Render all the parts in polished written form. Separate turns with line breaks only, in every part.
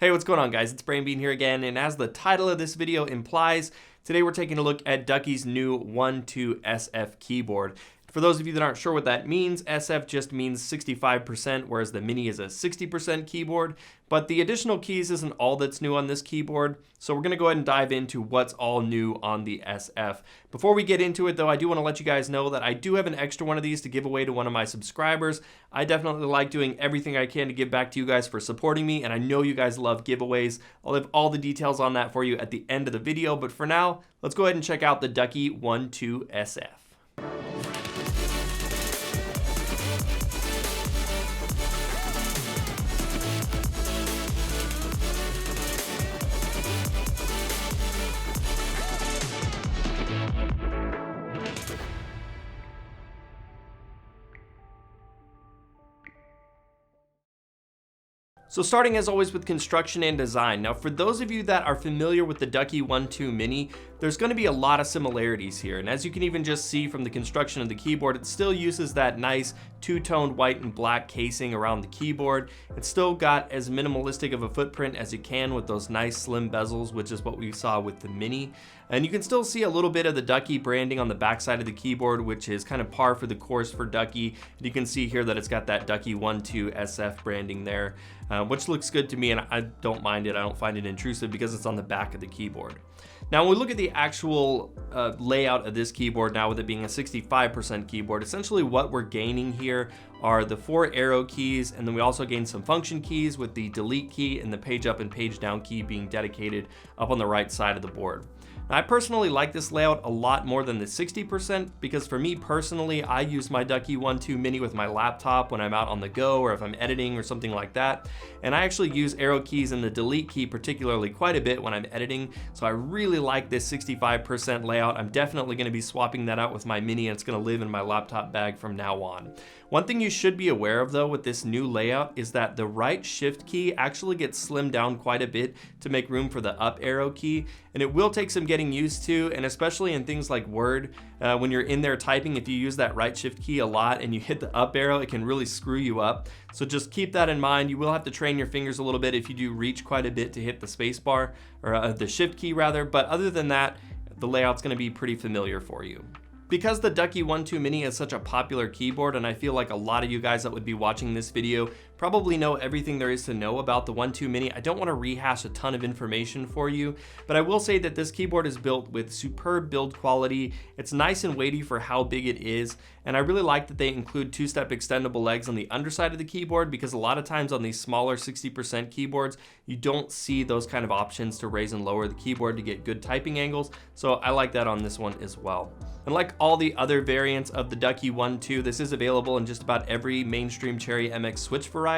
Hey, what's going on, guys? It's BrainBean here again, and as the title of this video implies, today we're taking a look at Ducky's new 1-2 SF keyboard. For those of you that aren't sure what that means, SF just means 65%, whereas the Mini is a 60% keyboard. But the additional keys isn't all that's new on this keyboard, so we're going to go ahead and dive into what's all new on the SF. Before we get into it, though, I do want to let you guys know that I do have an extra one of these to give away to one of my subscribers. I definitely like doing everything I can to give back to you guys for supporting me, and I know you guys love giveaways. I'll leave all the details on that for you at the end of the video, but for now, let's go ahead and check out the Ducky 1-2 SF. So starting as always with construction and design. Now for those of you that are familiar with the Ducky 1-2 Mini, there's going to be a lot of similarities here, and as you can even just see from the construction of the keyboard, it still uses that nice two-toned white and black casing around the keyboard. It's still got as minimalistic of a footprint as you can with those nice slim bezels, which is what we saw with the Mini. And you can still see a little bit of the Ducky branding on the backside of the keyboard, which is kind of par for the course for Ducky. And you can see here that it's got that Ducky 1-2 SF branding there, which looks good to me, and I don't mind it. I don't find it intrusive because it's on the back of the keyboard. Now, when we look at the actual layout of this keyboard now, with it being a 65% keyboard, essentially what we're gaining here are the 4 arrow keys, and then we also gain some function keys with the delete key and the page up and page down key being dedicated up on the right side of the board. Now, I personally like this layout a lot more than the 60% because for me personally, I use my Ducky 1-2 Mini with my laptop when I'm out on the go or if I'm editing or something like that. And I actually use arrow keys and the delete key particularly quite a bit when I'm editing. So I really like this 65% layout. I'm definitely going to be swapping that out with my Mini, and it's going to live in my laptop bag from now on. One thing you should be aware of though with this new layout is that the right shift key actually gets slimmed down quite a bit to make room for the up arrow key, and it will take some getting used to, and especially in things like Word, when you're in there typing, if you use that right shift key a lot and you hit the up arrow, it can really screw you up. So just keep that in mind. You will have to train your fingers a little bit if you do reach quite a bit to hit the space bar, or the shift key rather, but other than that, the layout's going to be pretty familiar for you. Because the Ducky 1-2 Mini is such a popular keyboard, and I feel like a lot of you guys that would be watching this video probably know everything there is to know about the 1-2 Mini, I don't want to rehash a ton of information for you, but I will say that this keyboard is built with superb build quality. It's nice and weighty for how big it is, and I really like that they include 2-step extendable legs on the underside of the keyboard, because a lot of times on these smaller 60% keyboards, you don't see those kind of options to raise and lower the keyboard to get good typing angles, so I like that on this one as well. And like all the other variants of the Ducky 1-2, this is available in just about every mainstream Cherry MX switch variety.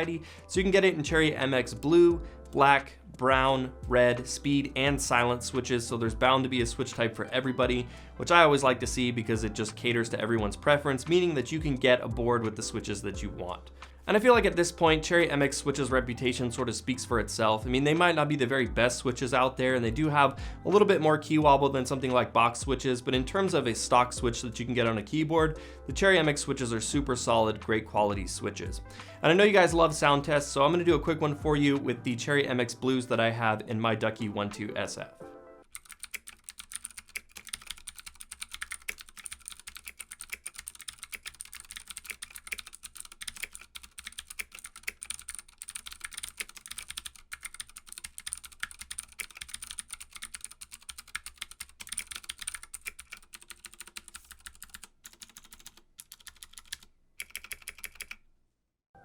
So you can get it in Cherry MX Blue, Black, Brown, Red, Speed, and Silent switches. So there's bound to be a switch type for everybody, which I always like to see because it just caters to everyone's preference, meaning that you can get a board with the switches that you want. And I feel like at this point, Cherry MX switch's reputation sort of speaks for itself. I mean, they might not be the very best switches out there, and they do have a little bit more key wobble than something like box switches, but in terms of a stock switch that you can get on a keyboard, the Cherry MX switches are super solid, great quality switches. And I know you guys love sound tests, so I'm going to do a quick one for you with the Cherry MX Blues that I have in my Ducky 1-2 SF.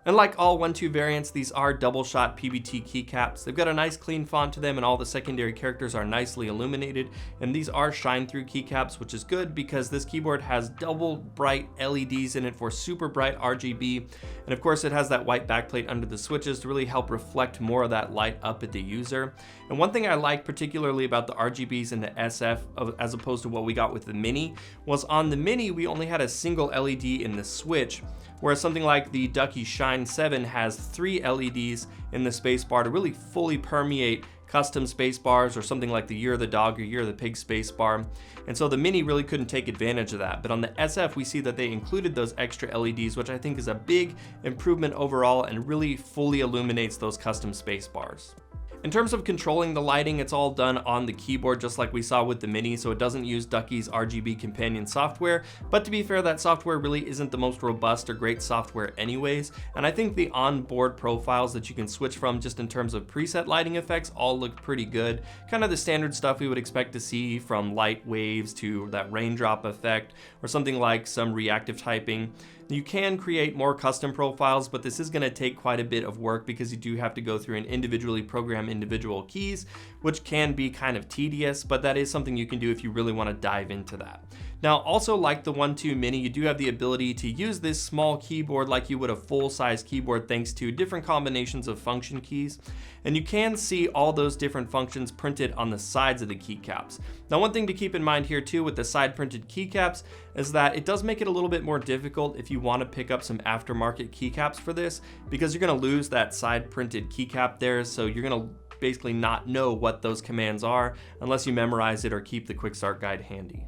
And like all 1-2 variants, these are double shot PBT keycaps. They've got a nice clean font to them, and all the secondary characters are nicely illuminated. And these are shine through keycaps, which is good because this keyboard has double bright LEDs in it for super bright RGB. And of course, it has that white backplate under the switches to really help reflect more of that light up at the user. And one thing I like particularly about the RGBs in the SF, as opposed to what we got with the Mini, was on the Mini, we only had a single LED in the switch, whereas something like the Ducky Shine 7 has 3 LEDs in the spacebar to really fully permeate custom space bars, or something like the Year of the Dog or Year of the Pig space bar. And so the Mini really couldn't take advantage of that. But on the SF, we see that they included those extra LEDs, which I think is a big improvement overall and really fully illuminates those custom space bars. In terms of controlling the lighting, it's all done on the keyboard just like we saw with the Mini, so it doesn't use Ducky's RGB companion software, but to be fair, that software really isn't the most robust or great software anyways, and I think the onboard profiles that you can switch from just in terms of preset lighting effects all look pretty good, kind of the standard stuff we would expect to see, from light waves to that raindrop effect, or something like some reactive typing. You can create more custom profiles, but this is going to take quite a bit of work because you do have to go through and individually program individual keys, which can be kind of tedious, but that is something you can do if you really want to dive into that. Now, also like the 1.2 Mini, you do have the ability to use this small keyboard like you would a full-size keyboard thanks to different combinations of function keys. And you can see all those different functions printed on the sides of the keycaps. Now, one thing to keep in mind here too with the side printed keycaps is that it does make it a little bit more difficult if you want to pick up some aftermarket keycaps for this, because you're going to lose that side printed keycap there, so you're going to basically not know what those commands are unless you memorize it or keep the quick start guide handy.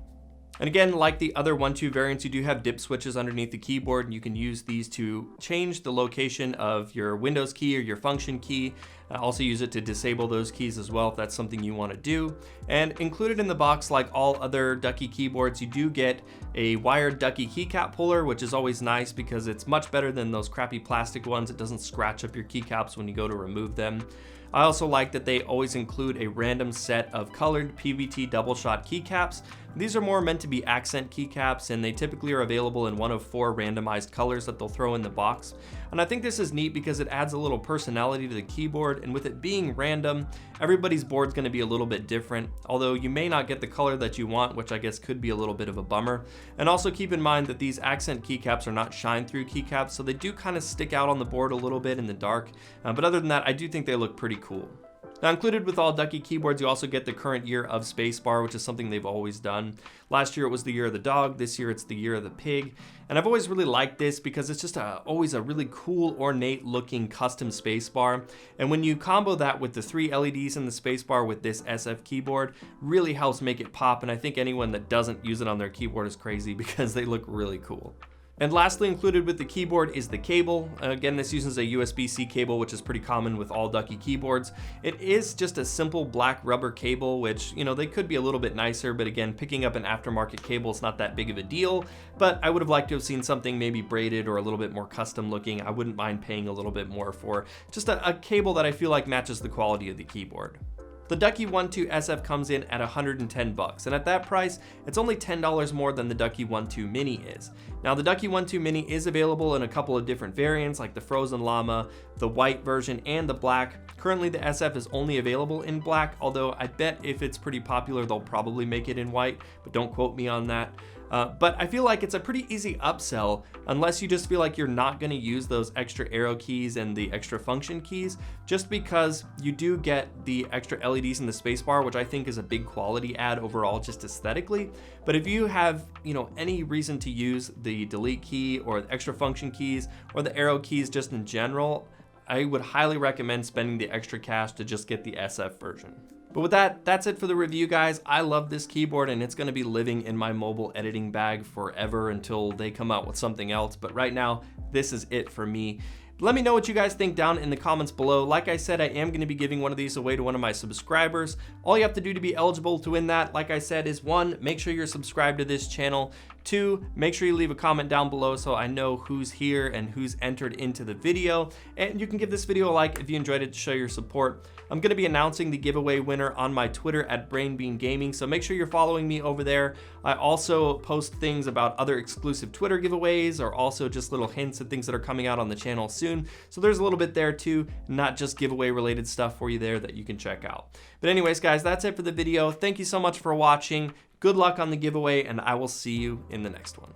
And again, like the other 1.2 variants, you do have dip switches underneath the keyboard, and you can use these to change the location of your Windows key or your function key. Also use it to disable those keys as well if that's something you want to do. And included in the box, like all other Ducky keyboards, you do get a wired Ducky keycap puller, which is always nice because it's much better than those crappy plastic ones. It doesn't scratch up your keycaps when you go to remove them. I also like that they always include a random set of colored PVT double shot keycaps. These are more meant to be accent keycaps, and they typically are available in one of 4 randomized colors that they'll throw in the box. And I think this is neat because it adds a little personality to the keyboard, and with it being random, everybody's board's going to be a little bit different, although you may not get the color that you want, which I guess could be a little bit of a bummer. And also keep in mind that these accent keycaps are not shine-through keycaps, so they do kind of stick out on the board a little bit in the dark, but other than that, I do think they look pretty cool. Now, included with all Ducky keyboards, you also get the current year of spacebar, which is something they've always done. Last year it was the year of the dog, this year it's the year of the pig. And I've always really liked this because it's just always a really cool, ornate looking custom spacebar. And when you combo that with the 3 LEDs in the spacebar with this SF keyboard, really helps make it pop. And I think anyone that doesn't use it on their keyboard is crazy because they look really cool. And lastly, included with the keyboard is the cable. Again, this uses a USB-C cable, which is pretty common with all Ducky keyboards. It is just a simple black rubber cable, which, you know, they could be a little bit nicer, but again, picking up an aftermarket cable is not that big of a deal. But I would have liked to have seen something maybe braided or a little bit more custom looking. I wouldn't mind paying a little bit more for just a cable that I feel like matches the quality of the keyboard. The Ducky 1.2 SF comes in at $110, and at that price, it's only $10 more than the Ducky 1.2 Mini is. Now, the Ducky 1.2 Mini is available in a couple of different variants, like the Frozen Llama, the white version, and the black. Currently, the SF is only available in black, although I bet if it's pretty popular, they'll probably make it in white, but don't quote me on that. But I feel like it's a pretty easy upsell unless you just feel like you're not going to use those extra arrow keys and the extra function keys, just because you do get the extra LEDs in the spacebar, which I think is a big quality add overall just aesthetically. But if you have, you know, any reason to use the delete key or the extra function keys or the arrow keys just in general, I would highly recommend spending the extra cash to just get the SF version. But with that, that's it for the review, guys. I love this keyboard, and it's going to be living in my mobile editing bag forever until they come out with something else. But right now, this is it for me. Let me know what you guys think down in the comments below. Like I said, I am going to be giving one of these away to one of my subscribers. All you have to do to be eligible to win that, like I said, is 1, make sure you're subscribed to this channel. 2, make sure you leave a comment down below so I know who's here and who's entered into the video. And you can give this video a like if you enjoyed it to show your support. I'm going to be announcing the giveaway winner on my Twitter at BrainBeanGaming, so make sure you're following me over there. I also post things about other exclusive Twitter giveaways, or also just little hints at things that are coming out on the channel soon. So there's a little bit there too, not just giveaway related stuff for you there that you can check out. But anyways, guys, that's it for the video. Thank you so much for watching. Good luck on the giveaway, and I will see you in the next one.